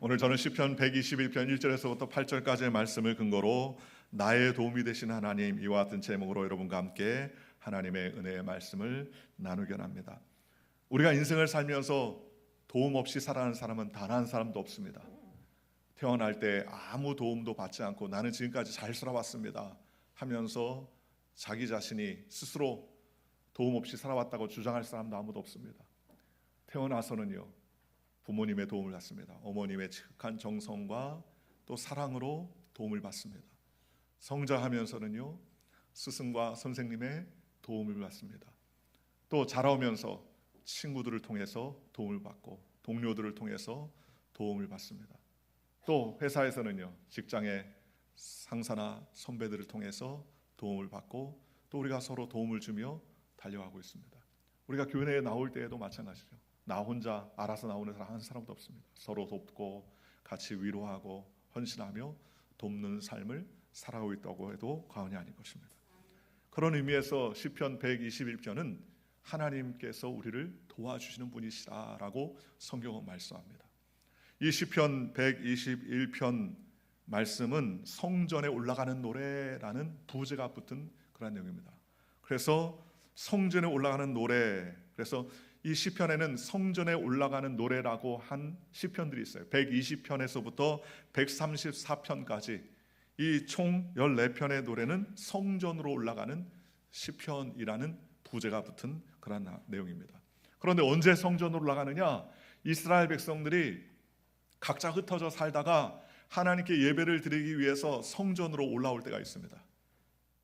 오늘 저는 시편 121편 1절에서부터 8절까지의 말씀을 근거로 나의 도움이 되시는 하나님, 이와 같은 제목으로 여러분과 함께 하나님의 은혜의 말씀을 나누게 합니다. 우리가 인생을 살면서 도움 없이 살아가는 사람은 단 한 사람도 없습니다. 태어날 때 아무 도움도 받지 않고 나는 지금까지 잘 살아왔습니다 하면서 자기 자신이 스스로 도움 없이 살아왔다고 주장할 사람도 아무도 없습니다. 태어나서는요, 부모님의 도움을 받습니다. 어머님의 지극한 정성과 또 사랑으로 도움을 받습니다. 성장하면서는요, 스승과 선생님의 도움을 받습니다. 또 자라오면서 친구들을 통해서 도움을 받고 동료들을 통해서 도움을 받습니다. 또 회사에서는요, 직장의 상사나 선배들을 통해서 도움을 받고 또 우리가 서로 도움을 주며 달려가고 있습니다. 우리가 교회에 나올 때에도 마찬가지죠. 나 혼자 알아서 나오는 사람 한 사람도 없습니다. 서로 돕고 같이 위로하고 헌신하며 돕는 삶을 살아가고 있다고 해도 과언이 아닌 것입니다. 그런 의미에서 시편 121편은 하나님께서 우리를 도와주시는 분이시라라고 성경은 말씀합니다. 이 시편 121편 말씀은 성전에 올라가는 노래라는 부제가 붙은 그런 내용입니다. 그래서 성전에 올라가는 노래, 그래서 이 시편에는 성전에 올라가는 노래라고 한 시편들이 있어요. 120편에서부터 134편까지 이 총 14편의 노래는 성전으로 올라가는 시편이라는 부제가 붙은 그런 내용입니다. 그런데 언제 성전으로 올라가느냐? 이스라엘 백성들이 각자 흩어져 살다가 하나님께 예배를 드리기 위해서 성전으로 올라올 때가 있습니다.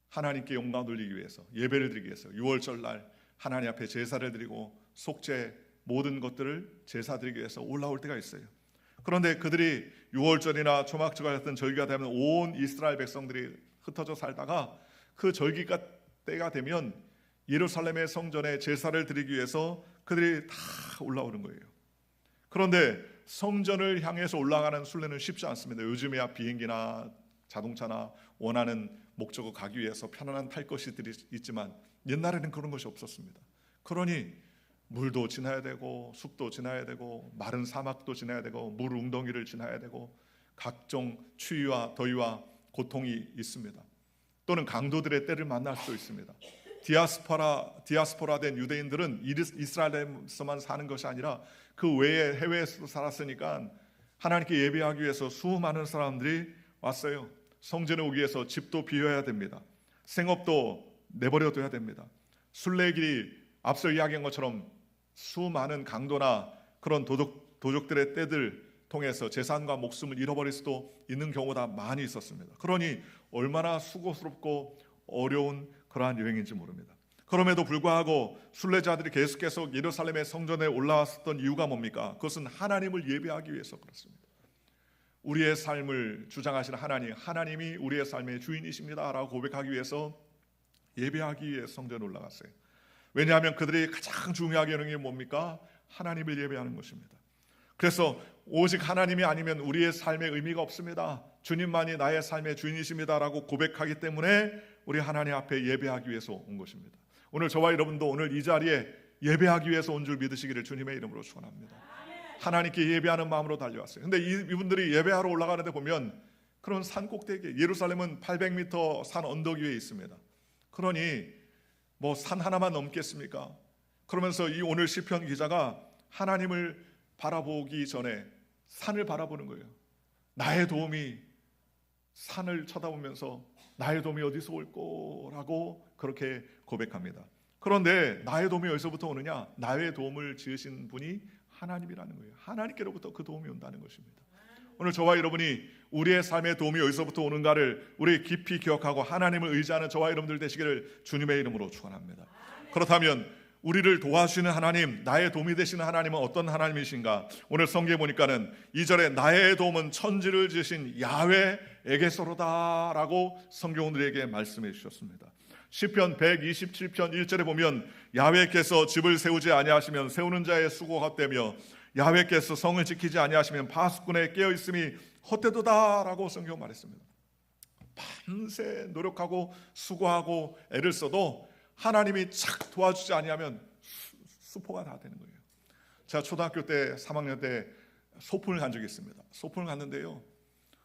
하나님께 영광 돌리기 위해서, 예배를 드리기 위해서 6월절 날 하나님 앞에 제사를 드리고 속죄 모든 것들을 제사 드리기 위해서 올라올 때가 있어요. 그런데 그들이 6월절이나 초막절 같은 절기가 되면 온 이스라엘 백성들이 흩어져 살다가 그 절기가 때가 되면 예루살렘의 성전에 제사를 드리기 위해서 그들이 다 올라오는 거예요. 그런데 성전을 향해서 올라가는 순례는 쉽지 않습니다. 요즘에야 비행기나 자동차나 원하는 목적을 가기 위해서 편안한 탈 것들이 있지만 옛날에는 그런 것이 없었습니다. 그러니 물도 지나야 되고 숲도 지나야 되고 마른 사막도 지나야 되고 물 웅덩이를 지나야 되고 각종 추위와 더위와 고통이 있습니다. 또는 강도들의 때를 만날 수도 있습니다. 디아스포라된 유대인들은 이스라엘에서만 사는 것이 아니라 그 외에 해외에서 살았으니까 하나님께 예배하기 위해서 수많은 사람들이 왔어요. 성전에 오기 위해서 집도 비워야 됩니다. 생업도 내버려둬야 됩니다. 순례길이 앞서 이야기한 것처럼 수많은 강도나 그런 도적들의 떼들 통해서 재산과 목숨을 잃어버릴 수도 있는 경우가 많이 있었습니다. 그러니 얼마나 수고스럽고 어려운 그러한 여행인지 모릅니다. 그럼에도 불구하고 순례자들이 계속해서 예루살렘의 성전에 올라왔었던 이유가 뭡니까? 그것은 하나님을 예배하기 위해서 그렇습니다. 우리의 삶을 주장하시는 하나님, 하나님이 우리의 삶의 주인이십니다 라고 고백하기 위해서 예배하기 위해 성전에 올라갔어요. 왜냐하면 그들이 가장 중요하게 여는 게 뭡니까? 하나님을 예배하는 것입니다. 그래서 오직 하나님이 아니면 우리의 삶에 의미가 없습니다. 주님만이 나의 삶의 주인이십니다 라고 고백하기 때문에 우리 하나님 앞에 예배하기 위해서 온 것입니다. 오늘 저와 여러분도 오늘 이 자리에 예배하기 위해서 온 줄 믿으시기를 주님의 이름으로 축원합니다. 하나님께 예배하는 마음으로 달려왔어요. 근데 이분들이 예배하러 올라가는데 보면 그런 산 꼭대기에, 예루살렘은 800m 산 언덕 위에 있습니다. 그러니 뭐 산 하나만 넘겠습니까? 그러면서 이 오늘 시편 기자가 하나님을 바라보기 전에 산을 바라보는 거예요. 나의 도움이 산을 쳐다보면서 나의 도움이 어디서 올 거라고 그렇게 고백합니다. 그런데 나의 도움이 어디서부터 오느냐? 나의 도움을 지으신 분이 하나님이라는 거예요. 하나님께로부터 그 도움이 온다는 것입니다. 오늘 저와 여러분이 우리의 삶의 도움이 어디서부터 오는가를 우리 깊이 기억하고 하나님을 의지하는 저와 여러분들 되시기를 주님의 이름으로 축원합니다. 그렇다면 우리를 도와주시는 하나님, 나의 도움이 되시는 하나님은 어떤 하나님이신가? 오늘 성경에 보니까는 2절에 나의 도움은 천지를 지으신 야훼에게서로다 라고 성경은 우리에게 말씀해 주셨습니다. 시편 127편 1절에 보면 야훼께서 집을 세우지 아니하시면 세우는 자의 수고가 헛되며 야훼께서 성을 지키지 아니하시면 파수꾼의 깨어있음이 헛되도다 라고 성경은 말했습니다. 밤새 노력하고 수고하고 애를 써도 하나님이 착 도와주지 아니하면 수포가 다 되는 거예요. 제가 초등학교 때 3학년 때 소풍을 간 적이 있습니다. 소풍을 갔는데요.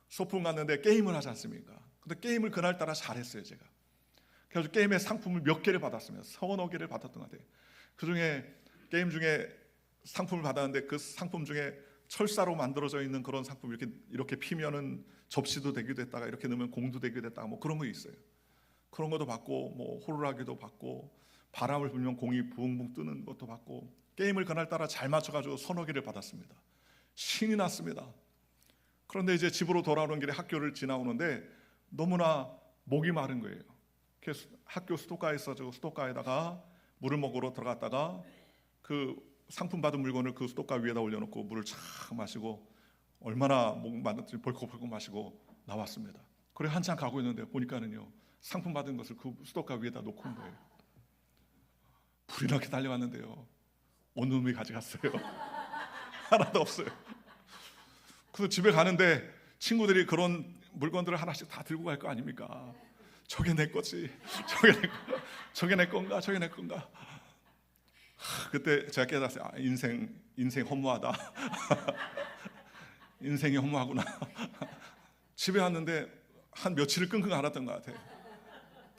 소풍 갔는데 게임을 하지 않습니까? 근데 게임을 그날따라 잘했어요, 제가. 그래서 게임의 상품을 몇 개를 받았습니다. 서너 개를 받았던 것 같아요. 그중에 게임 중에 상품을 받았는데 그 상품 중에 철사로 만들어져 있는 그런 상품 이렇게 피면은 접시도 되기도 했다가 이렇게 넣으면 공도 되기도 했다가 뭐 그런 거 있어요. 그런 것도 받고 뭐 호루라기도 받고 바람을 불면 공이 붕붕 뜨는 것도 받고 게임을 그날따라 잘 맞춰가지고 서너 개를 받았습니다. 신이 났습니다. 그런데 이제 집으로 돌아오는 길에 학교를 지나오는데 너무나 목이 마른 거예요. 그래서 학교 수도가에 있어서 수도가에다가 물을 먹으러 들어갔다가 그 상품 받은 물건을 그 수도가 위에다 올려놓고 물을 촥 마시고 얼마나 목 마른지 벌컥벌컥 마시고 나왔습니다. 그래 한참 가고 있는데 보니까는요 상품 받은 것을 그 수도가 위에다 놓고 온 거예요. 불이 나게 달려갔는데요 온 놈이 가져갔어요. 하나도 없어요. 그래서 집에 가는데 친구들이 그런 물건들을 하나씩 다 들고 갈 거 아닙니까? 저게 내 거지. 저게 내 건가? 저게 내 건가? 그때 제가 깨달았어요. 인생 허무하다. 인생이 허무하구나. 집에 왔는데 한 며칠을 끙끙 앓았던 것 같아요.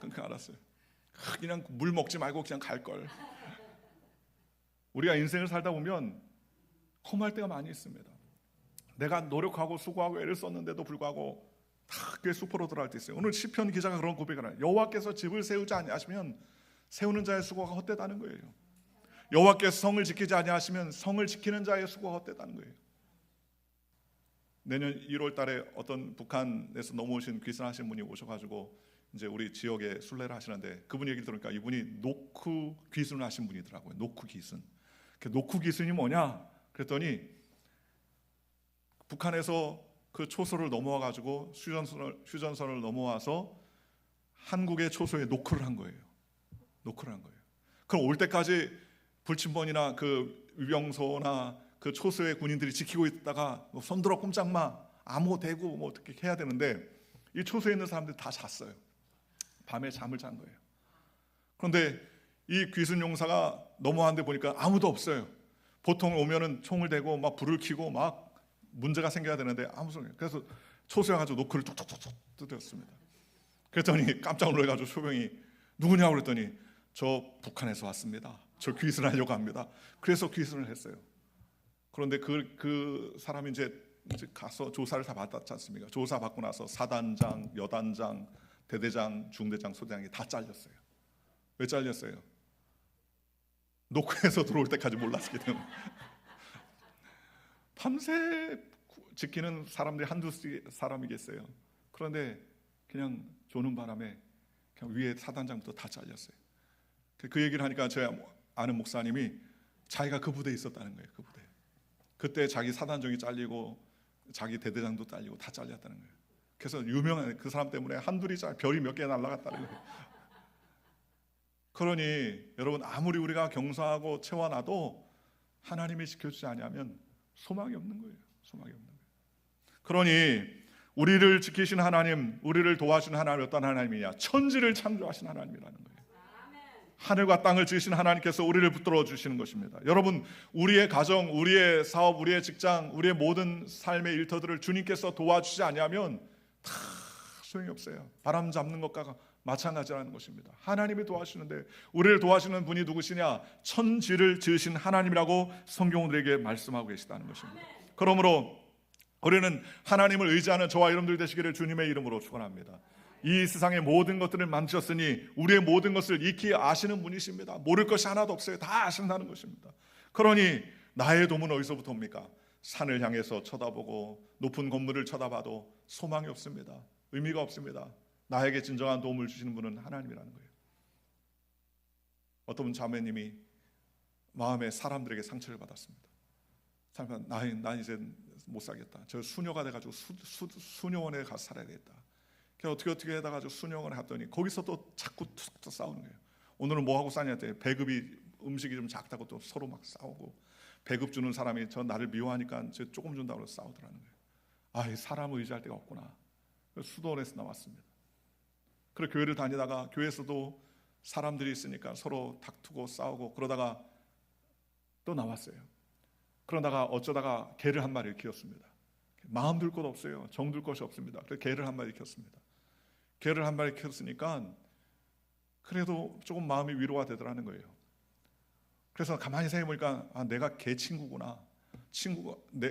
끙끙 앓았어요. 그냥 물 먹지 말고 그냥 갈 걸. 우리가 인생을 살다 보면 허무할 때가 많이 있습니다. 내가 노력하고 수고하고 애를 썼는데도 불구하고 다 그게 수포로 들어갈 때 있어요. 오늘 시편 기자가 그런 고백을 해요. 여호와께서 집을 세우지 아니하시면 세우는 자의 수고가 헛되다는 거예요. 여호와께서 성을 지키지 아니하시면 성을 지키는 자의 수고가 헛되다는 거예요. 내년 1월 달에 어떤 북한에서 넘어오신 귀순하신 분이 오셔가지고 이제 우리 지역에 순례를 하시는데 그분 얘기를 들으니까 이분이 노크 귀순을 하신 분이더라고요. 노크 귀순. 노크 귀순이 뭐냐? 그랬더니 북한에서 그 초소를 넘어와가지고 휴전선을 넘어와서 한국의 초소에 노크를 한 거예요. 노크를 한 거예요. 그럼 올 때까지 불침번이나 그 위병소나 그 초소의 군인들이 지키고 있다가 뭐 손들어 꼼짝마 암호 대고 뭐 어떻게 해야 되는데 이 초소에 있는 사람들이 다 잤어요. 밤에 잠을 잔 거예요. 그런데 이 귀순 용사가 넘어왔는데 보니까 아무도 없어요. 보통 오면은 총을 대고 막 불을 켜고 막 문제가 생겨야 되는데 아무 소리. 그래서 초소에 가지고 노크를 툭툭툭툭 뜯었습니다. 그랬더니 깜짝 놀라가지고 초병이 누구냐고 그랬더니 저 북한에서 왔습니다. 저 귀순하려고 합니다. 그래서 귀순을 했어요. 그런데 그 사람이 이제 가서 조사를 다 받았지 않습니까? 조사 받고 나서 사단장, 여단장, 대대장, 중대장, 소대장이 다 잘렸어요. 왜 잘렸어요? 노크에서 들어올 때까지 몰랐기 때문에. 밤새 지키는 사람들이 한두 사람이겠어요. 그런데 그냥 조는 바람에 그냥 위에 사단장부터 다 잘렸어요. 그 얘기를 하니까 제 아는 목사님이 자기가 그 부대에 있었다는 거예요. 그 부대. 그때 자기 사단장이 잘리고 자기 대대장도 잘리고 다 잘렸다는 거예요. 그래서 유명한 그 사람 때문에 한둘이 별이 몇 개 날아갔다는 거예요. 그러니 여러분 아무리 우리가 경사하고 채워놔도 하나님이 지켜주지 않으면 소망이 없는 거예요. 소망이 없는 거예요. 그러니 우리를 지키신 하나님, 우리를 도와주는 하나님 어떤 하나님이냐? 천지를 창조하신 하나님이라는 거예요. 하늘과 땅을 지으신 하나님께서 우리를 붙들어 주시는 것입니다. 여러분 우리의 가정, 우리의 사업, 우리의 직장, 우리의 모든 삶의 일터들을 주님께서 도와주지 않으면 다 소용이 없어요. 바람 잡는 것과 마찬가지라는 것입니다. 하나님이 도와주시는데 우리를 도와주는 분이 누구시냐? 천지를 지으신 하나님이라고 성경은 우리에게 말씀하고 계시다는 것입니다. 그러므로 우리는 하나님을 의지하는 저와 여러분들 되시기를 주님의 이름으로 축원합니다. 이 세상의 모든 것들을 만드셨으니 우리의 모든 것을 익히 아시는 분이십니다. 모를 것이 하나도 없어요. 다 아신다는 것입니다. 그러니 나의 도움은 어디서부터 옵니까? 산을 향해서 쳐다보고 높은 건물을 쳐다봐도 소망이 없습니다. 의미가 없습니다. 나에게 진정한 도움을 주시는 분은 하나님이라는 거예요. 어떤 자매님이 마음에 사람들에게 상처를 받았습니다. 난 이제 못 살겠다. 저 수녀가 돼가지고 수녀원에 가서 살아야 되겠다. 어떻게 해다가 수녀원에 갔더니 거기서 또 자꾸 툭툭 싸우는 거예요. 오늘은 뭐 하고 싸냐 했더니 배급이 음식이 좀 작다고 또 서로 막 싸우고 배급 주는 사람이 저 나를 미워하니까 조금 준다고 해서 싸우더라는 거예요. 아, 이 사람을 의지할 데가 없구나. 수도원에서 나왔습니다. 그리고 교회를 다니다가 교회에서도 사람들이 있으니까 서로 다투고 싸우고 그러다가 또 나왔어요. 그러다가 어쩌다가 개를 한 마리를 키웠습니다. 마음 둘 곳 없어요. 정 둘 곳이 없습니다. 그래서 개를 한 마리 키웠습니다. 개를 한 마리 키웠으니까 그래도 조금 마음이 위로가 되더라는 거예요. 그래서 가만히 생각해보니까 내가 개 친구구나.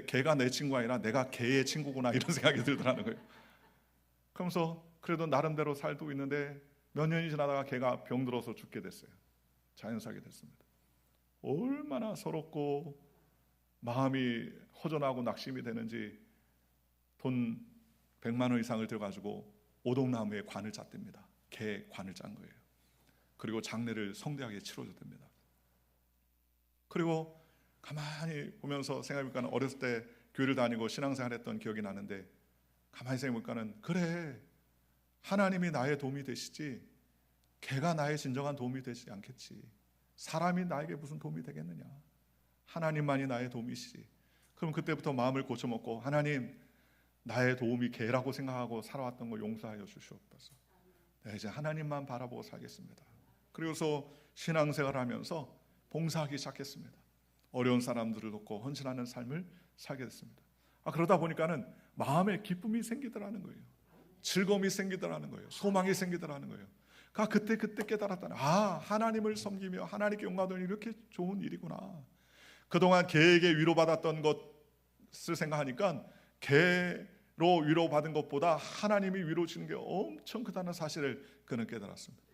개가 내 친구가 아니라 내가 개의 친구구나, 이런 생각이 들더라는 거예요. 그러면서 그래도 나름대로 살고 있는데 몇 년이 지나다가 개가 병들어서 죽게 됐어요. 자연사하게 됐습니다. 얼마나 서럽고 마음이 허전하고 낙심이 되는지 돈 100만 원 이상을 들어가지고 오동나무에 관을 짰답니다. 개 관을 짠 거예요. 그리고 장례를 성대하게 치러줬답니다. 그리고 가만히 보면서 생각해보니까 어렸을 때 교회를 다니고 신앙생활했던 기억이 나는데, 가만히 생각해보니까 그래, 하나님이 나의 도움이 되시지 개가 나의 진정한 도움이 되지 않겠지. 사람이 나에게 무슨 도움이 되겠느냐. 하나님만이 나의 도움이시지. 그럼 그때부터 마음을 고쳐먹고, 하나님, 나의 도움이 개라고 생각하고 살아왔던 걸 용서하여 주시옵소서. 네, 이제 하나님만 바라보고 살겠습니다. 그래서 신앙생활을 하면서 봉사하기 시작했습니다. 어려운 사람들을 돕고 헌신하는 삶을 살게 됐습니다. 그러다 보니까는 마음에 기쁨이 생기더라는 거예요. 즐거움이 생기더라는 거예요. 소망이 생기더라는 거예요. 그때 깨달았다는, 하나님을 섬기며 하나님께 영광을 이렇게 좋은 일이구나. 그동안 개에게 위로받았던 것을 생각하니까 개로 위로받은 것보다 하나님이 위로 주는 게 엄청 크다는 사실을 그는 깨달았습니다.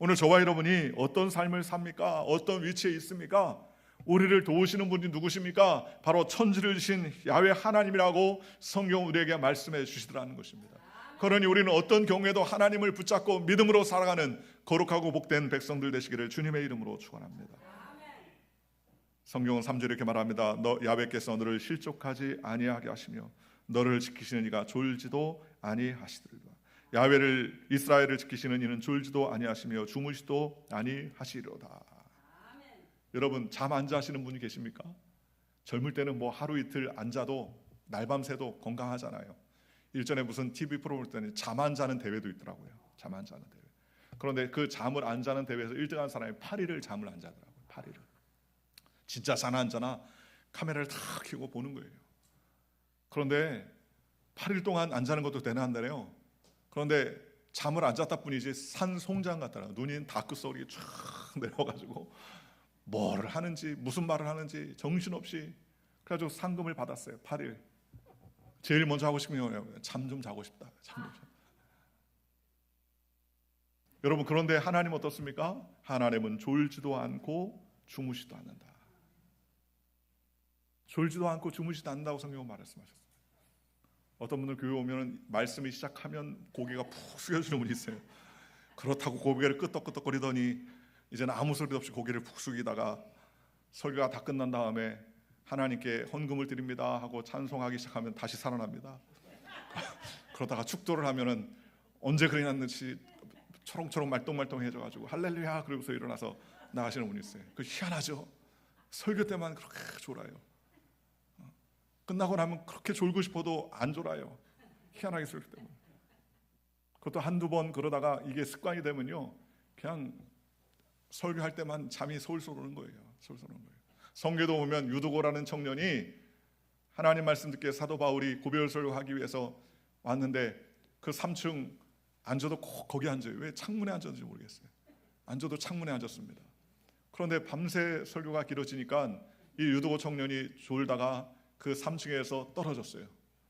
오늘 저와 여러분이 어떤 삶을 삽니까? 어떤 위치에 있습니까? 우리를 도우시는 분이 누구십니까? 바로 천지를 지신 야훼 하나님이라고 성경 우리에게 말씀해 주시더라는 것입니다. 그러니 우리는 어떤 경우에도 하나님을 붙잡고 믿음으로 살아가는 거룩하고 복된 백성들 되시기를 주님의 이름으로 축원합니다. 성경은 3절에 이렇게 말합니다. 야훼께서 너를 실족하지 아니하게 하시며 너를 지키시는 이가 졸지도 아니하시리로다. 야훼를, 이스라엘을 지키시는 이는 졸지도 아니하시며 주무시도 아니하시리로다. 여러분, 잠 안 자시는 분이 계십니까? 젊을 때는 뭐 하루 이틀 안 자도 날밤 새도 건강하잖아요. 일전에 무슨 TV 프로 볼 때는 잠 안 자는 대회도 있더라고요. 잠 안 자는 대회. 그런데 그 잠을 안 자는 대회에서 1등한 사람이 8일을 잠을 안 자더라고요. 8일을. 진짜 자나 안 자나 카메라를 다 켜고 보는 거예요. 그런데 8일 동안 안 자는 것도 대단한데요. 그런데 잠을 안 잤다 뿐이지 산송장 같더라고요. 눈이 다크서클이 쫙 내려가지고 뭐를 하는지 무슨 말을 하는지 정신없이, 그래가지고 상금을 받았어요. 8일. 제일 먼저 하고 싶은 게 잠 좀 자고 싶다. 잠 좀. 여러분, 그런데 하나님 어떻습니까? 하나님은 졸지도 않고 주무시도 않는다. 졸지도 않고 주무시도 않는다고 성경은 말씀하셨어요. 어떤 분들 교회 오면 말씀이 시작하면 고개가 푹 숙여지는 분이 있어요. 그렇다고 고개를 끄덕끄덕거리더니 이제는 아무 소리도 없이 고개를 푹 숙이다가 설교가 다 끝난 다음에 하나님께 헌금을 드립니다 하고 찬송하기 시작하면 다시 살아납니다. 그러다가 축도를 하면은 언제 그랬는지 초롱초롱 말똥말똥해져가지고 할렐루야 그러고서 일어나서 나가시는 분이 있어요. 그 희한하죠. 설교 때만 그렇게 졸아요. 끝나고 나면 그렇게 졸고 싶어도 안 졸아요. 희한하게 설교 때문에. 그것도 한두 번 그러다가 이게 습관이 되면요, 그냥 설교할 때만 잠이 솔솔 오는 거예요. 솔솔 오는 거예요. 성경에도 보면 유두고라는 청년이 하나님 말씀 듣기에 사도 바울이 고별 설교하기 위해서 왔는데 그 3층 앉아도 꼭 거기 앉아요. 왜 창문에 앉았는지 모르겠어요. 앉아도 창문에 앉았습니다. 그런데 밤새 설교가 길어지니까 이 유두고 청년이 졸다가 그 3층에서 떨어졌어요.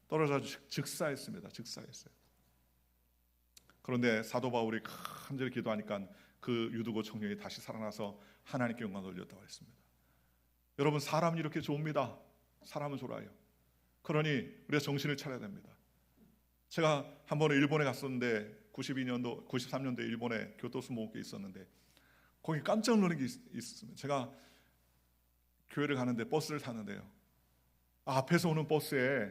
떨어져서 즉사했습니다. 즉사했어요. 그런데 사도 바울이 간절히 기도하니까 그 유두고 청년이 다시 살아나서 하나님께 영광을 돌렸다고 했습니다. 여러분, 사람은 이렇게 좋습니다. 사람은 졸아요. 그러니 우리가 정신을 차려야 됩니다. 제가 한 번에 일본에 갔었는데 93년도에 일본에 교토스 모국에 있었는데 거기 깜짝 놀란 게 있었습니다. 제가 교회를 가는데 버스를 탔는데요, 앞에서 오는 버스에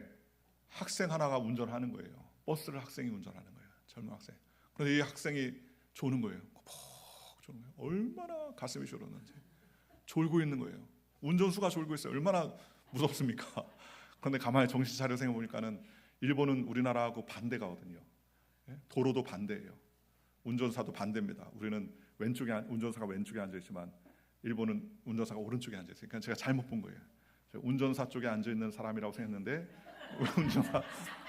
학생 하나가 운전하는 거예요. 버스를 학생이 운전하는 거예요. 젊은 학생. 그런데 이 학생이 조는 거예요. 푹 조는 거예요. 얼마나 가슴이 졸었는지. 졸고 있는 거예요. 운전수가 졸고 있어요. 얼마나 무섭습니까? 그런데 가만히 정신 차려 생각해 보니까는 일본은 우리나라하고 반대가거든요. 도로도 반대예요. 운전사도 반대입니다. 우리는 운전사가 왼쪽에 앉아 있지만 일본은 운전사가 오른쪽에 앉아 있어요. 그러니까 제가 잘못 본 거예요. 운전사 쪽에 앉아 있는 사람이라고 생각했는데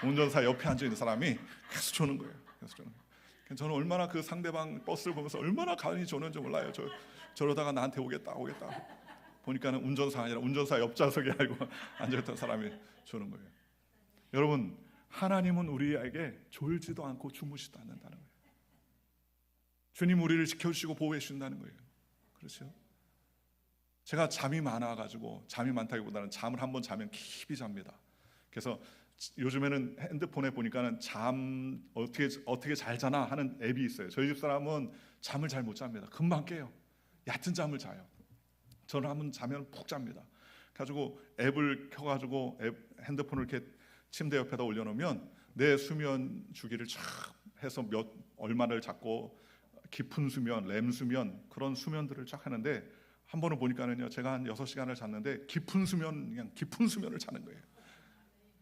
운전사 옆에 앉아 있는 사람이 계속 조는 거예요. 계속 조는 거예요. 저는 얼마나 그 상대방 버스를 보면서 얼마나 가은이 조는지 몰라요. 저러다가 나한테 오겠다. 보니까는 운전사 아니라 운전사 옆좌석에 알고 앉아있던 사람이 조는 거예요. 여러분, 하나님은 우리에게 졸지도 않고 주무시지도 않는다는 거예요. 주님 우리를 지켜주시고 보호해 주신다는 거예요. 그렇죠? 제가 잠이 많아가지고, 잠이 많다기보다는 잠을 한번 자면 깊이 잡니다. 그래서 요즘에는 핸드폰에 보니까는 잠 어떻게 잘 자나 하는 앱이 있어요. 저희 집 사람은 잠을 잘 못 잡니다. 금방 깨요. 얕은 잠을 자요. 저는 한번 자면 푹 잡니다. 가지고 앱을 켜가지고 핸드폰을 이렇게 침대 옆에다 올려놓으면 내 수면 주기를 쫙 해서 얼마를 잡고 깊은 수면, 렘 수면, 그런 수면들을 쫙 하는데, 한 번은 보니까는요, 제가 한 6시간을 잤는데 깊은 수면을 자는 거예요.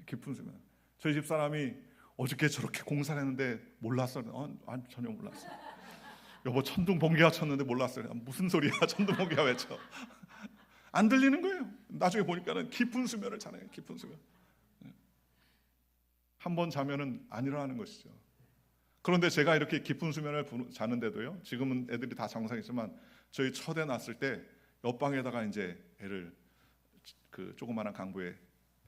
깊은 수면. 저희 집 사람이 어저께 저렇게 공사를 했는데 몰랐어요. 전혀 몰랐어요. 여보, 천둥 번개가 쳤는데 몰랐어요. 무슨 소리야? 천둥 번개가 왜 쳐? 안 들리는 거예요. 나중에 보니까는 깊은 수면을 자네요. 깊은 수면. 한 번 자면은 안 일어나는 것이죠. 그런데 제가 이렇게 깊은 수면을 자는데도요, 지금은 애들이 다 정상이지만 저희 첫애 낳았을 때 옆방에다가 이제 애를 그 조그마한 강부에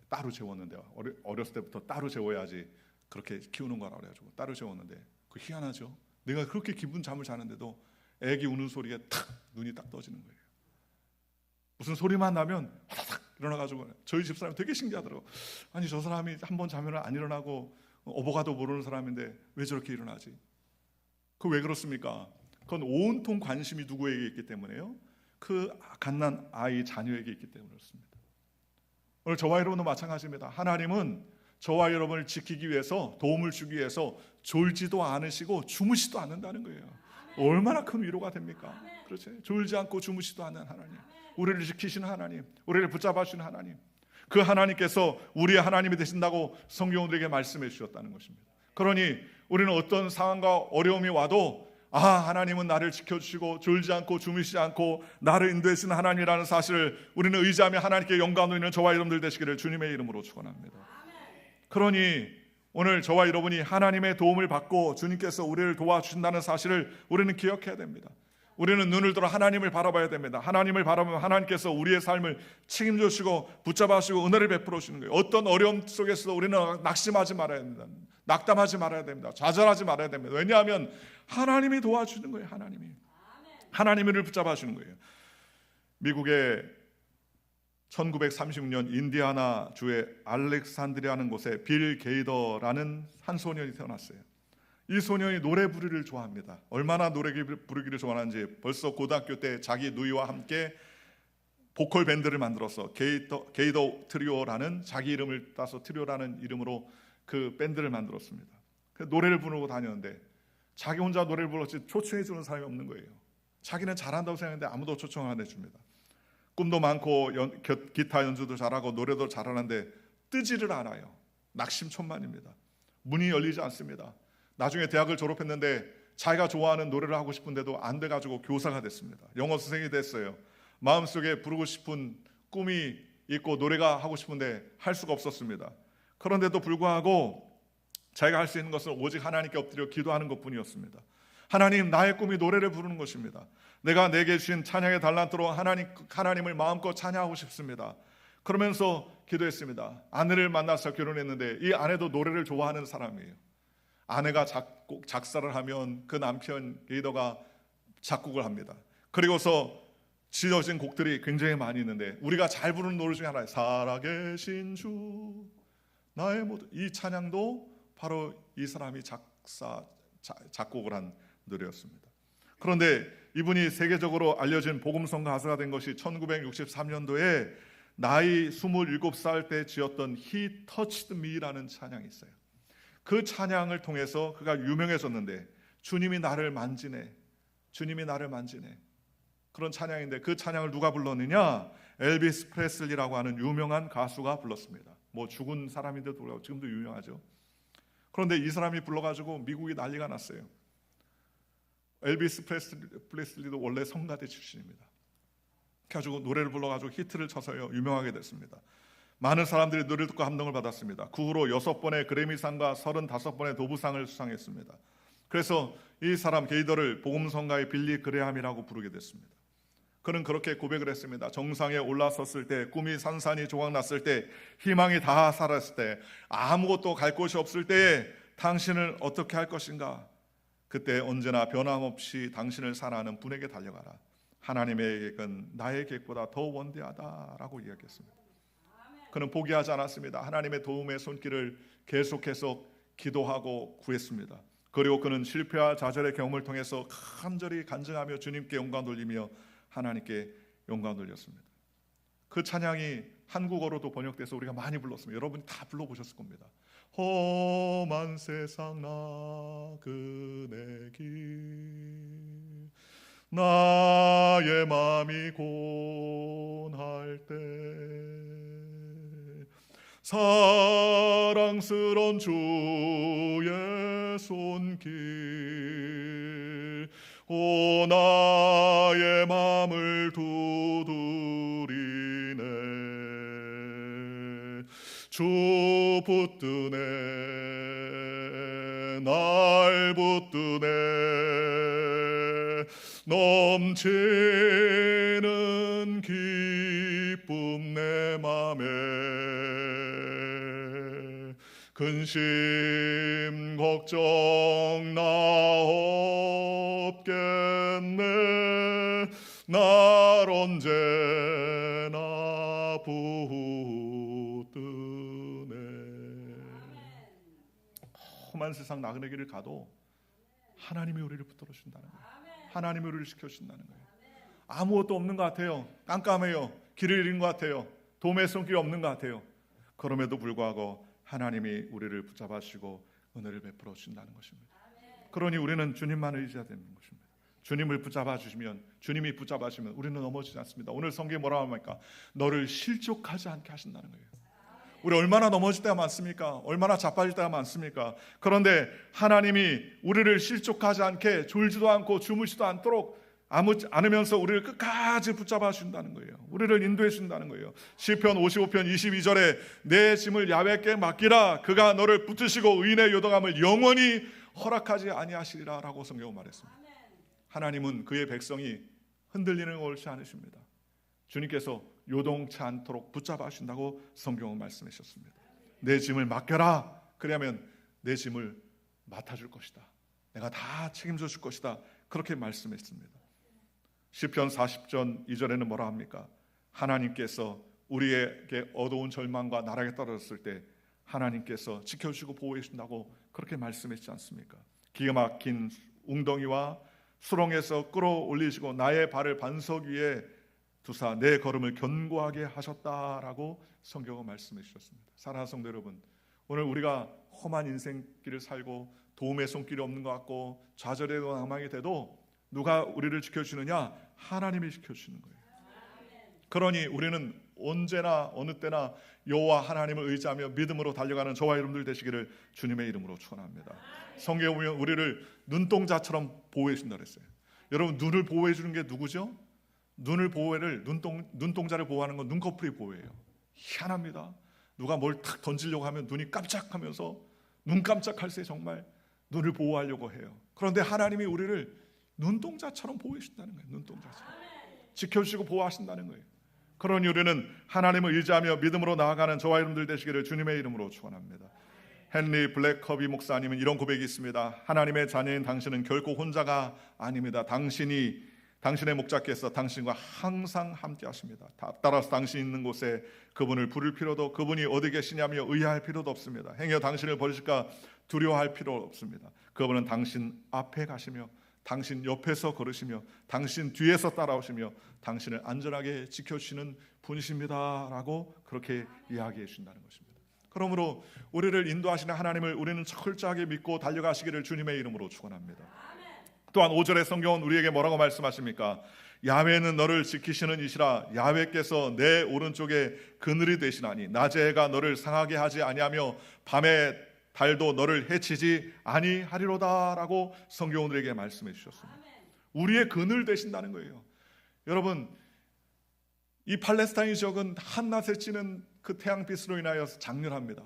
따로 재웠는데요. 어렸을 때부터 따로 재워야지 그렇게 키우는 거라 그래가지고 따로 재웠는데, 그 희한하죠. 내가 그렇게 깊은 잠을 자는데도 애기 우는 소리에 탁 눈이 딱 떠지는 거예요. 무슨 소리만 나면 화다닥 일어나가지고, 저희 집사람이 되게 신기하더라고. 아니, 저 사람이 한 번 자면 안 일어나고 어버가도 모르는 사람인데 왜 저렇게 일어나지? 그 왜 그렇습니까? 그건 온통 관심이 누구에게 있기 때문에요. 그 갓난 아이 자녀에게 있기 때문에 그렇습니다. 오늘 저와 여러분도 마찬가지입니다. 하나님은 저와 여러분을 지키기 위해서, 도움을 주기 위해서 졸지도 않으시고 주무시도 않는다는 거예요. 얼마나 큰 위로가 됩니까? 그렇죠? 졸지 않고 주무시도 않는 하나님, 우리를 지키시는 하나님, 우리를 붙잡아 주시는 하나님, 그 하나님께서 우리의 하나님이 되신다고 성경은 우리에게 말씀해 주셨다는 것입니다. 그러니 우리는 어떤 상황과 어려움이 와도, 하나님은 나를 지켜주시고 졸지 않고 주무시지 않고 나를 인도하시는 하나님이라는 사실을 우리는 의지하며 하나님께 영광 돌리는 저와 여러분들 되시기를 주님의 이름으로 축원합니다. 그러니 오늘 저와 여러분이 하나님의 도움을 받고 주님께서 우리를 도와주신다는 사실을 우리는 기억해야 됩니다. 우리는 눈을 들어 하나님을 바라봐야 됩니다. 하나님을 바라보면 하나님께서 우리의 삶을 책임져 주시고 붙잡아 주시고 은혜를 베풀어 주시는 거예요. 어떤 어려움 속에서도 우리는 낙심하지 말아야 됩니다. 낙담하지 말아야 됩니다. 좌절하지 말아야 됩니다. 왜냐하면 하나님이 도와주는 거예요. 하나님을 붙잡아 주는 거예요. 미국의 1936년 인디아나 주의 알렉산드리아라는 곳에 빌 게이더라는 한 소년이 태어났어요. 이 소년이 노래 부르기를 좋아합니다. 얼마나 노래 부르기를 좋아하는지 벌써 고등학교 때 자기 누이와 함께 보컬 밴드를 만들어서 게이더 트리오라는, 자기 이름을 따서 트리오라는 이름으로 그 밴드를 만들었습니다. 노래를 부르고 다녔는데 자기 혼자 노래를 불렀지 초청해 주는 사람이 없는 거예요. 자기는 잘한다고 생각했는데 아무도 초청을 안 해줍니다. 꿈도 많고 기타 연주도 잘하고 노래도 잘하는데 뜨지를 않아요. 낙심천만입니다. 문이 열리지 않습니다. 나중에 대학을 졸업했는데 자기가 좋아하는 노래를 하고 싶은데도 안 돼가지고 교사가 됐습니다. 영어 선생님이 됐어요. 마음속에 부르고 싶은 꿈이 있고 노래가 하고 싶은데 할 수가 없었습니다. 그런데도 불구하고 자기가 할 수 있는 것은 오직 하나님께 엎드려 기도하는 것뿐이었습니다. 하나님, 나의 꿈이 노래를 부르는 것입니다. 내가 내게 주신 찬양의 달란트로 하나님을 마음껏 찬양하고 싶습니다. 그러면서 기도했습니다. 아내를 만나서 결혼했는데 이 아내도 노래를 좋아하는 사람이에요. 아내가 작사를 하면 그 남편 게이더가 작곡을 합니다. 그리고서 지어진 곡들이 굉장히 많이 있는데 우리가 잘 부르는 노래 중에 하나예요. 살아계신 주 나의 모든, 이 찬양도 바로 이 사람이 작곡을 한 노래였습니다. 그런데 이분이 세계적으로 알려진 복음성 가수가 된 것이 1963년도에 나이 27살 때 지었던 He Touched Me라는 찬양이 있어요. 그 찬양을 통해서 그가 유명해졌는데, 주님이 나를 만지네, 주님이 나를 만지네, 그런 찬양인데 그 찬양을 누가 불렀느냐? 엘비스 프레슬리라고 하는 유명한 가수가 불렀습니다. 뭐 죽은 사람인데도 불구하고 지금도 유명하죠. 그런데 이 사람이 불러가지고 미국이 난리가 났어요. 엘비스 프레슬리도 원래 성가대 출신입니다. 가지고 노래를 불러가지고 히트를 쳐서요 유명하게 됐습니다. 많은 사람들이 노래를 듣고 감동을 받았습니다. 그 후로 6번의 그래미상과 35번의 도브상을 수상했습니다. 그래서 이 사람 게이더를 복음성가의 빌리 그레함이라고 부르게 됐습니다. 그는 그렇게 고백을 했습니다. 정상에 올라섰을 때, 꿈이 산산이 조각났을 때, 희망이 다 사라졌을 때, 아무것도 갈 곳이 없을 때에 당신은 어떻게 할 것인가? 그때 언제나 변함없이 당신을 사랑하는 분에게 달려가라. 하나님의 계획은 나의 계획보다 더 원대하다라고 이야기했습니다. 그는 포기하지 않았습니다. 하나님의 도움의 손길을 계속해서 기도하고 구했습니다. 그리고 그는 실패와 좌절의 경험을 통해서 간절히 간증하며 주님께 영광 돌리며 하나님께 영광 돌렸습니다. 그 찬양이 한국어로도 번역돼서 우리가 많이 불렀습니다. 여러분이 다 불러보셨을 겁니다. 험한 세상 나 그네 길 나의 맘이 곤할 때 사랑스런 주의 손길 오 나의 맘을 두드리네 주 붙드네 날 붙드네 넘치는 기쁨 내 맘에 근심 걱정 나 없겠네 날 언제나 붙드네. 험한 세상 나그네 길을 가도 하나님이 우리를 붙들어 준다는 거예요. 하나님이 우리를 지켜준다는 거예요. 아무것도 없는 것 같아요. 깜깜해요. 길을 잃은 것 같아요. 도움의 손길이 없는 것 같아요. 그럼에도 불구하고 하나님이 우리를 붙잡아 주시고 은혜를 베풀어 주신다는 것입니다. 그러니 우리는 주님만을 의지해야 되는 것입니다. 주님을 붙잡아 주시면, 주님이 붙잡아 주시면 우리는 넘어지지 않습니다. 오늘 성경에 뭐라고 합니까? 너를 실족하지 않게 하신다는 거예요. 우리 얼마나 넘어질 때가 많습니까? 얼마나 자빠질 때가 많습니까? 그런데 하나님이 우리를 실족하지 않게 졸지도 않고 주무시도 않도록 않으면서 우리를 끝까지 붙잡아 준다는 거예요. 우리를 인도해 준다는 거예요. 시편 55편 22절에 내 짐을 야훼께 맡기라 그가 너를 붙드시고 의인의 요동함을 영원히 허락하지 아니하시리라 라고 성경은 말했습니다. 하나님은 그의 백성이 흔들리는 걸 옳지 않으십니다. 주님께서 요동치 않도록 붙잡아 주신다고 성경은 말씀해 주셨습니다. 내 짐을 맡겨라. 그러면 내 짐을 맡아줄 것이다. 내가 다 책임져 줄 것이다. 그렇게 말씀했습니다. 시편 40편 2절에는 뭐라 합니까? 하나님께서 우리에게 어두운 절망과 나락에 떨어졌을 때 하나님께서 지켜주시고 보호해 주신다고 그렇게 말씀했지 않습니까? 기가 막힌 웅덩이와 수렁에서 끌어올리시고 나의 발을 반석 위에 두사 내 걸음을 견고하게 하셨다라고 성경은 말씀해 주셨습니다. 사랑하는 성도 여러분, 오늘 우리가 험한 인생길을 살고 도움의 손길이 없는 것 같고 좌절의 낭망이 돼도 누가 우리를 지켜주느냐? 하나님이 지켜주시는 거예요. 그러니 우리는 언제나 어느 때나 여호와 하나님을 의지하며 믿음으로 달려가는 저와 여러분들 되시기를 주님의 이름으로 축원합니다. 성경에 보면 우리를 눈동자처럼 보호해 준다 그랬어요. 여러분, 눈을 보호해 주는 게 누구죠? 눈동자를 보호하는 건 눈꺼풀이 보호해요. 희한합니다. 누가 뭘 탁 던지려고 하면 눈이 깜짝하면서 눈 깜짝할 새 정말 눈을 보호하려고 해요. 그런데 하나님이 우리를 눈동자처럼 보호해 주신다는 거예요. 눈동자처럼 지켜주시고 보호하신다는 거예요. 그러니 우리는 하나님을 의지하며 믿음으로 나아가는 저와 여러분들 되시기를 주님의 이름으로 축원합니다. 헨리 블랙커비 목사님은 이런 고백이 있습니다. 하나님의 자녀인 당신은 결코 혼자가 아닙니다. 당신의 목자께서 당신과 항상 함께 하십니다. 따라서 당신이 있는 곳에 그분을 부를 필요도, 그분이 어디 계시냐며 의아할 필요도 없습니다. 행여 당신을 버리실까 두려워할 필요 없습니다. 그분은 당신 앞에 가시며 당신 옆에서 걸으시며 당신 뒤에서 따라오시며 당신을 안전하게 지켜주시는 분이십니다 라고 그렇게 이야기해 주신다는 것입니다. 그러므로 우리를 인도하시는 하나님을 우리는 철저하게 믿고 달려가시기를 주님의 이름으로 축원합니다. 또한 5절의 성경은 우리에게 뭐라고 말씀하십니까? 야훼는 너를 지키시는 이시라. 야훼께서 내 오른쪽에 그늘이 되시나니 낮의 해가 너를 상하게 하지 아니하며 밤에 달도 너를 해치지 아니하리로다 라고 성경은 우리에게 말씀해 주셨습니다. 우리의 그늘 되신다는 거예요. 여러분, 이 팔레스타인 지역은 한낮에 찌는 그 태양빛으로 인하여 장렬합니다.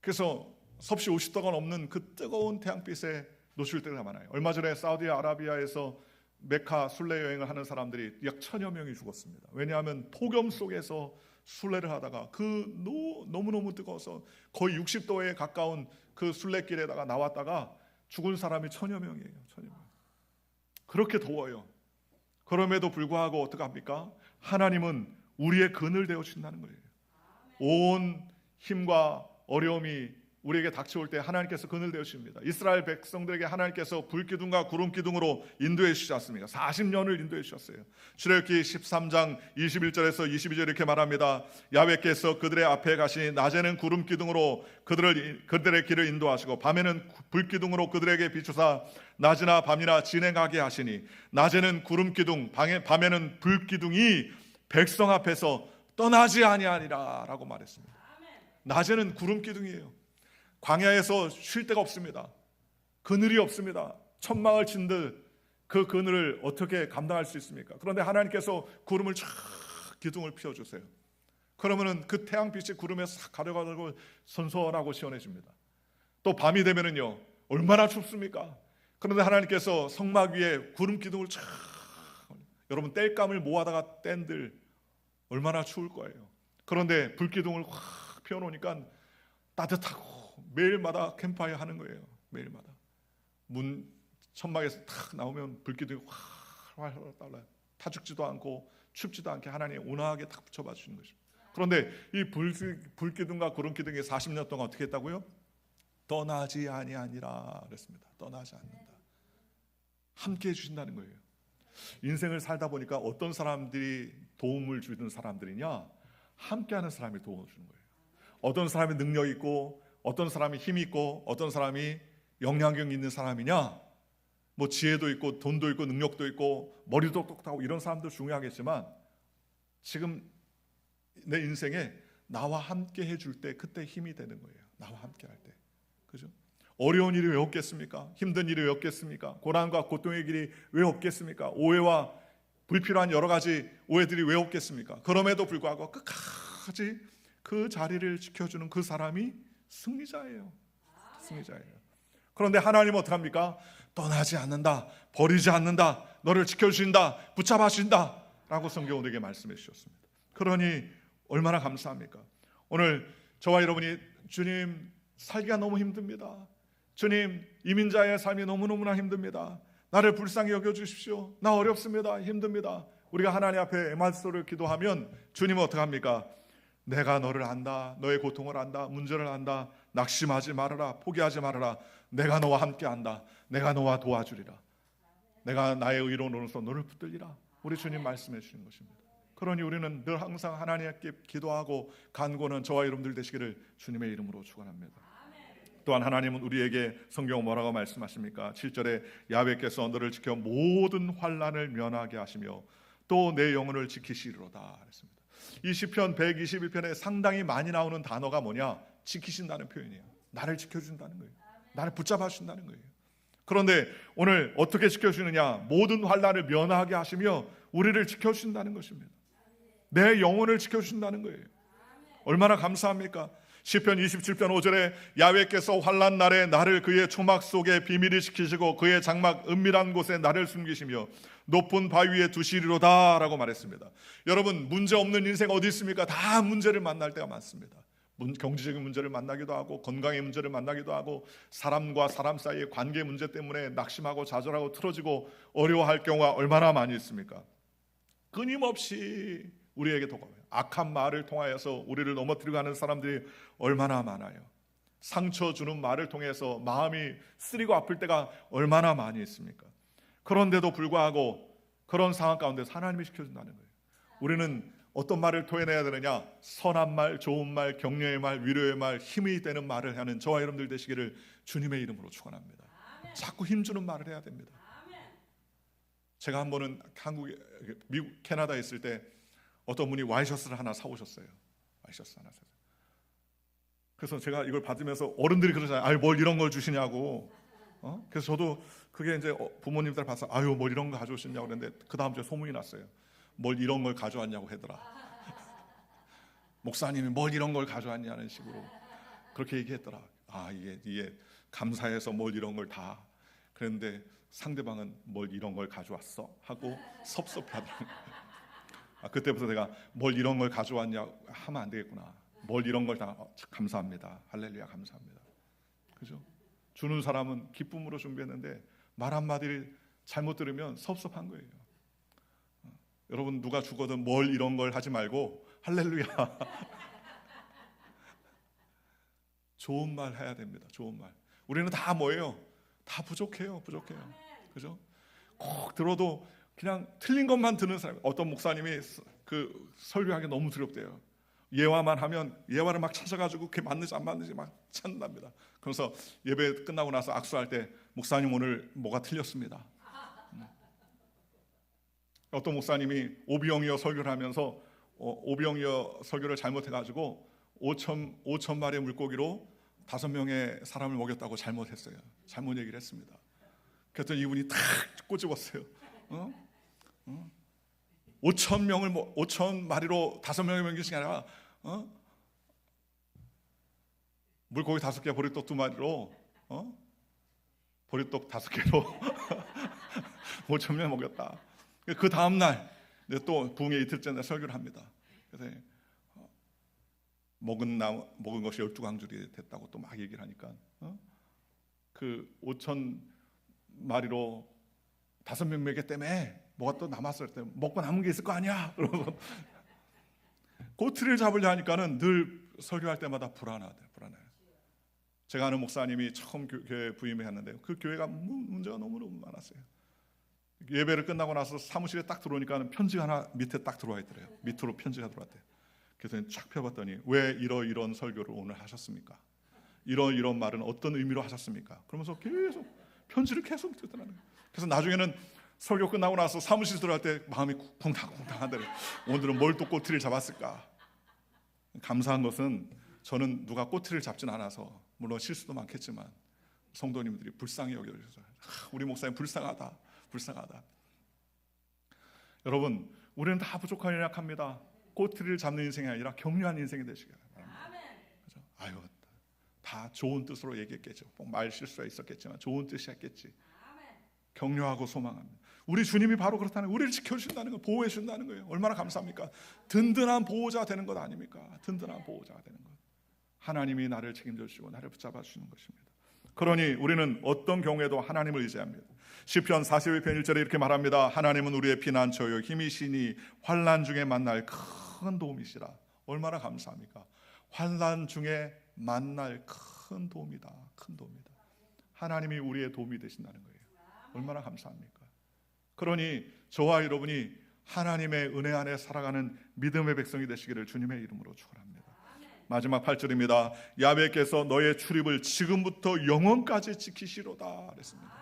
그래서 섭씨 50도가 넘는 그 뜨거운 태양빛에 노출 때가 많아요. 얼마 전에 사우디아라비아에서 메카 순례 여행을 하는 사람들이 약 1000여 명이 죽었습니다. 왜냐하면 폭염 속에서 순례를 하다가 너무너무 뜨거워서 거의 60도에 가까운 그 순례길에다가 나왔다가 죽은 사람이 1000여 명이에요. 1000여 명. 그렇게 더워요. 그럼에도 불구하고 어떡합니까? 하나님은 우리의 그늘 되어 주신다는 거예요. 온 힘과 어려움이 우리에게 닥쳐올 때 하나님께서 그늘 되어 주십니다. 이스라엘 백성들에게 하나님께서 불기둥과 구름기둥으로 인도해 주시지 않습니까? 40년을 인도해 주셨어요. 출애굽기 13장 21절에서 22절 이렇게 말합니다. 야훼께서 그들의 앞에 가시니 낮에는 구름기둥으로 그들의 길을 인도하시고 밤에는 불기둥으로 그들에게 비추사 낮이나 밤이나 진행하게 하시니 낮에는 구름기둥 밤에는 불기둥이 백성 앞에서 떠나지 아니하니라 라고 말했습니다. 낮에는 구름기둥이에요. 광야에서 쉴 데가 없습니다. 그늘이 없습니다. 천막을 친 듯 그 그늘을 어떻게 감당할 수 있습니까? 그런데 하나님께서 구름을 쫙 기둥을 피워주세요. 그러면은 그 태양빛이 구름에 싹 가려가지고 선선하고 시원해집니다. 또 밤이 되면은요 얼마나 춥습니까? 그런데 하나님께서 성막 위에 구름 기둥을 쫙, 여러분 땔감을 모아다가 뗀들 얼마나 추울 거예요. 그런데 불기둥을 확 피워놓으니까 따뜻하고 매일마다 캠프파이어 하는 거예요. 매일마다 문 천막에서 탁 나오면 불기둥이 활활 달라요. 타 죽지도 않고 춥지도 않게 하나님 온화하게 탁 붙여봐 주시는 것입니다. 그런데 이 불기둥과 구름기둥이 40년 동안 어떻게 했다고요? 떠나지 아니하니라 그랬습니다. 떠나지 않는다. 함께 해주신다는 거예요. 인생을 살다 보니까 어떤 사람들이 도움을 주는 사람들이냐? 함께하는 사람이 도움을 주는 거예요. 어떤 사람이 능력 있고 어떤 사람이 힘 있고 어떤 사람이 영향력 있는 사람이냐? 뭐 지혜도 있고 돈도 있고 능력도 있고 머리도 똑똑하고 이런 사람도 중요하겠지만 지금 내 인생에 나와 함께 해줄 때 그때 힘이 되는 거예요. 나와 함께 할 때. 그죠? 어려운 일이 왜 없겠습니까? 힘든 일이 왜 없겠습니까? 고난과 고통의 길이 왜 없겠습니까? 오해와 불필요한 여러 가지 오해들이 왜 없겠습니까? 그럼에도 불구하고 끝까지 그 자리를 지켜주는 그 사람이 승리자예요. 승리자예요. 그런데 하나님은 어떡합니까? 떠나지 않는다, 버리지 않는다, 너를 지켜주신다, 붙잡아 주신다 라고 성경은 우리에게 말씀해 주셨습니다. 그러니 얼마나 감사합니까? 오늘 저와 여러분이 주님 살기가 너무 힘듭니다. 주님 이민자의 삶이 너무너무나 힘듭니다. 나를 불쌍히 여겨주십시오. 나 어렵습니다. 힘듭니다. 우리가 하나님 앞에 애말소를 기도하면 주님은 어떡합니까? 내가 너를 안다. 너의 고통을 안다. 문제를 안다. 낙심하지 말아라. 포기하지 말아라. 내가 너와 함께 한다. 내가 너와 도와주리라. 내가 나의 의로노로서 너를 붙들리라. 우리 주님 말씀해 주시는 것입니다. 그러니 우리는 늘 항상 하나님께 기도하고 간구는 저와 여러분들 되시기를 주님의 이름으로 축원합니다. 또한 하나님은 우리에게 성경 뭐라고 말씀하십니까? 7절에 야훼께서 너를 지켜 모든 환난을 면하게 하시며 또 내 영혼을 지키시리로다 그랬습니다. 이 시편 121편에 상당히 많이 나오는 단어가 뭐냐? 지키신다는 표현이에요. 나를 지켜준다는 거예요. 나를 붙잡아 주신다는 거예요. 그런데 오늘 어떻게 지켜주느냐? 모든 환난을 면하게 하시며 우리를 지켜주신다는 것입니다. 내 영혼을 지켜주신다는 거예요. 얼마나 감사합니까? 시편 27편 5절에 야훼께서 환난 날에 나를 그의 초막 속에 비밀히 지키시고 그의 장막 은밀한 곳에 나를 숨기시며 높은 바위 위에 두시리로다 라고 말했습니다. 여러분 문제 없는 인생 어디 있습니까? 다 문제를 만날 때가 많습니다. 경제적인 문제를 만나기도 하고 건강의 문제를 만나기도 하고 사람과 사람 사이의 관계 문제 때문에 낙심하고 좌절하고 틀어지고 어려워할 경우가 얼마나 많이 있습니까? 끊임없이 우리에게 도가요. 악한 말을 통하여서 우리를 넘어뜨리고 하는 사람들이 얼마나 많아요. 상처 주는 말을 통해서 마음이 쓰리고 아플 때가 얼마나 많이 있습니까? 그런데도 불구하고 그런 상황 가운데서 하나님이 지켜준다는 거예요. 우리는 어떤 말을 토해내야 되느냐? 선한 말, 좋은 말, 격려의 말, 위로의 말, 힘이 되는 말을 하는 저와 여러분들 되시기를 주님의 이름으로 축원합니다. 자꾸 힘주는 말을 해야 됩니다. 제가 한 번은 한국에 미국 캐나다에 있을 때 어떤 분이 와이셔츠를 하나 사오셨어요. 와이셔츠 하나 사오셨어요. 그래서 제가 이걸 받으면서 어른들이 그러잖아요. 아유 뭘 이런 걸 주시냐고. 그래서 저도 그게 이제 부모님들 봐서 아유 뭘 이런 거 가져오셨냐고 그랬는데 그 다음 주에 소문이 났어요. 뭘 이런 걸 가져왔냐고 하더라. 목사님이 뭘 이런 걸 가져왔냐는 식으로 그렇게 얘기했더라. 이게 감사해서 뭘 이런 걸 다. 그런데 상대방은 뭘 이런 걸 가져왔어 하고 섭섭해하더라. 그때부터 내가 뭘 이런 걸 가져왔냐 하면 안 되겠구나. 뭘 이런 걸 다 감사합니다. 할렐루야 감사합니다. 그죠? 주는 사람은 기쁨으로 준비했는데 말 한마디를 잘못 들으면 섭섭한 거예요. 여러분 누가 주거든 뭘 이런 걸 하지 말고 할렐루야 좋은 말 해야 됩니다. 좋은 말. 우리는 다 뭐예요? 다 부족해요. 그죠? 꼭 들어도 그냥 틀린 것만 듣는 사람. 어떤 목사님이 그 설교하기 너무 두렵대요. 예화만 하면 예화를 막 찾아가지고 그게 맞는지 안 맞는지 막 찾는답니다. 그래서 예배 끝나고 나서 악수할 때 목사님 오늘 뭐가 틀렸습니다. 어떤 목사님이 오병이어 설교를 하면서 오병이어 설교를 잘못해가지고 5천 마리의 물고기로 5명의 사람을 먹였다고 잘못했어요. 잘못 얘기를 했습니다. 그랬더니 이분이 탁 꼬집었어요. 5천 마리로 5명을 먹인 것이 아니라 물고기 5개, 보리떡 2마리로 보리떡 5개로 5,000명 먹였다. 그 다음 날 또 부흥의 이틀째 날 설교를 합니다. 그래서 먹은 것이 12광줄이 됐다고 또 막 얘기를 하니까 그 5천 마리로 5명 먹였다며 뭐가 또 남았을 때 먹고 남은 게 있을 거 아니야. 그러고 꼬투리를 잡으려 하니까는 늘 설교할 때마다 불안해요. 제가 아는 목사님이 처음 교회 부임했는데 그 교회가 문제가 너무너무 많았어요. 예배를 끝나고 나서 사무실에 딱 들어오니까 편지가 하나 밑에 딱 들어와 있더래요. 밑으로 편지가 들어왔대요. 그래서 쫙 펴봤더니 왜 이런 설교를 오늘 하셨습니까? 이런 말은 어떤 의미로 하셨습니까? 그러면서 계속 편지를 계속 듣더라고요. 그래서 나중에는 설교 끝나고 나서 사무실 들어갈 때 마음이 쿵탕쿵탕하더래요. 오늘은 뭘 또 꼬투리를 잡았을까? 감사한 것은 저는 누가 꼬투리를 잡진 않아서 물론 실수도 많겠지만 성도님들이 불쌍히 여겨주셔서 우리 목사님 불쌍하다. 여러분 우리는 다 부족한 연약합니다. 꼬투리를 잡는 인생이 아니라 격려하는 인생이 되시길 바랍니다. 그렇죠? 다 좋은 뜻으로 얘기했겠죠. 말 실수가 있었겠지만 좋은 뜻이었겠지. 격려하고 소망합니다. 우리 주님이 바로 그렇다는 거예요. 우리를 지켜주신다는 거예요. 보호해 준다는 거예요. 얼마나 감사합니까? 든든한 보호자 되는 것 아닙니까? 든든한 보호자가 되는 것. 하나님이 나를 책임져 주시고 나를 붙잡아 주시는 것입니다. 그러니 우리는 어떤 경우에도 하나님을 의지합니다. 시편 41편 1절에 이렇게 말합니다. 하나님은 우리의 피난처요 힘이시니 환난 중에 만날 큰 도움이시라. 얼마나 감사합니까? 환난 중에 만날 큰 도움이다. 큰 도움이다. 하나님이 우리의 도움이 되신다는 거예요. 얼마나 감사합니까? 그러니 저와 여러분이 하나님의 은혜 안에 살아가는 믿음의 백성이 되시기를 주님의 이름으로 축원합니다. 마지막 8절입니다. 야훼께서 너의 출입을 지금부터 영원까지 지키시로다 그랬습니다.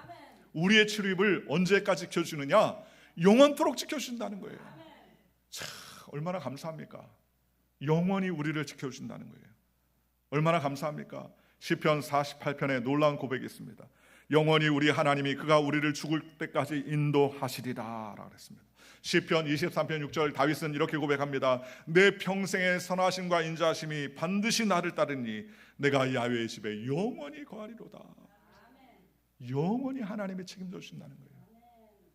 우리의 출입을 언제까지 지켜주느냐? 영원토록 지켜주신다는 거예요. 참 얼마나 감사합니까? 영원히 우리를 지켜주신다는 거예요. 얼마나 감사합니까? 시편 48편에 놀라운 고백이 있습니다. 영원히 우리 하나님이 그가 우리를 죽을 때까지 인도하시리라 라고 했습니다. 시편 23편 6절 다윗은 이렇게 고백합니다. 내 평생의 선하심과 인자하심이 반드시 나를 따르니 내가 야훼의 집에 영원히 거하리로다. 영원히 하나님이 책임져 주신다는 거예요.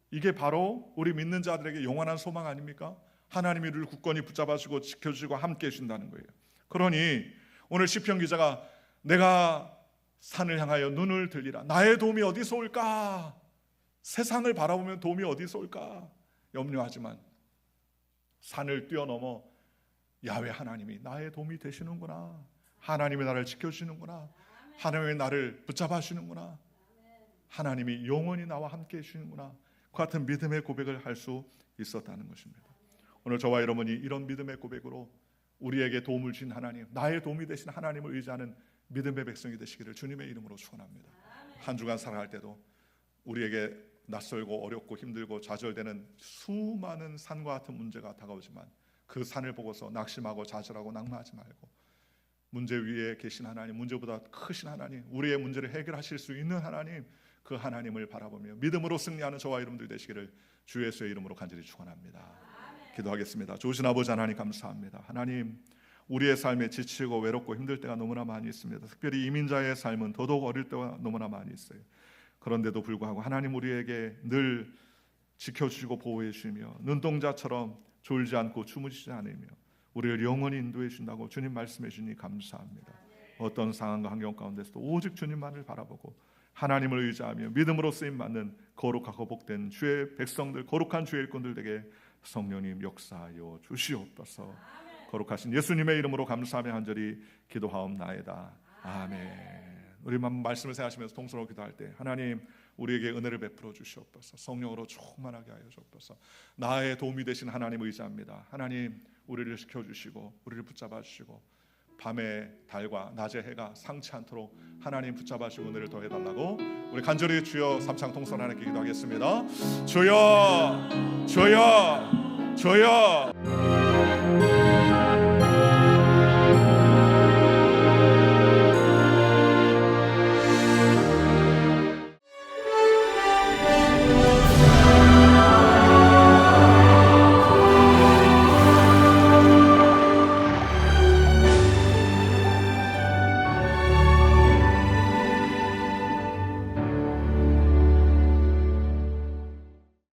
이게 바로 우리 믿는 자들에게 영원한 소망 아닙니까? 하나님이 우리를 굳건히 붙잡아주고 지켜주시고 함께 해준다는 거예요. 그러니 오늘 시편 기자가 내가 산을 향하여 눈을 들리라. 나의 도움이 어디서 올까? 세상을 바라보면 도움이 어디서 올까? 염려하지만 산을 뛰어넘어 야훼 하나님이 나의 도움이 되시는구나. 하나님이 나를 지켜주시는구나. 하나님이 나를 붙잡아 주시는구나. 하나님이 영원히 나와 함께 해주시는구나. 그 같은 믿음의 고백을 할 수 있었다는 것입니다. 오늘 저와 여러분이 이런 믿음의 고백으로 우리에게 도움을 주신 하나님, 나의 도움이 되신 하나님을 의지하는 믿음의 백성이 되시기를 주님의 이름으로 축원합니다. 한 주간 살아갈 때도 우리에게 낯설고 어렵고 힘들고 좌절되는 수많은 산과 같은 문제가 다가오지만 그 산을 보고서 낙심하고 좌절하고 낙마하지 말고 문제 위에 계신 하나님, 문제보다 크신 하나님, 우리의 문제를 해결하실 수 있는 하나님, 그 하나님을 바라보며 믿음으로 승리하는 저와 여러분들 되시기를 주 예수의 이름으로 간절히 축원합니다. 기도하겠습니다. 좋으신 아버지 하나님 감사합니다. 하나님, 우리의 삶에 지치고 외롭고 힘들 때가 너무나 많이 있습니다. 특별히 이민자의 삶은 더더욱 어릴 때가 너무나 많이 있어요. 그런데도 불구하고 하나님 우리에게 늘 지켜주시고 보호해 주시며 눈동자처럼 졸지 않고 주무시지 않으며 우리를 영원히 인도해 주신다고 주님 말씀해 주니 감사합니다. 어떤 상황과 환경 가운데서도 오직 주님만을 바라보고 하나님을 의지하며 믿음으로 쓰임받는 거룩하고 복된 주의 백성들, 거룩한 주의 일꾼들 되게 성령님 역사하여 주시옵소서. 거룩하신 예수님의 이름으로 감사하며 간절히 기도하옵나이다. 아멘. 우리만 말씀을 생각하시면서 통성으로 기도할 때 하나님 우리에게 은혜를 베풀어 주시옵소서. 성령으로 충만하게 하여 주옵소서. 나의 도움이 되신 하나님 의지합니다. 하나님 우리를 지켜주시고 우리를 붙잡아 주시고 밤의 달과 낮의 해가 상치 않도록 하나님 붙잡아 주시고 은혜를 더해달라고 우리 간절히 주여 삼창 통성 하나님께 기도하겠습니다. 주여 주여 주여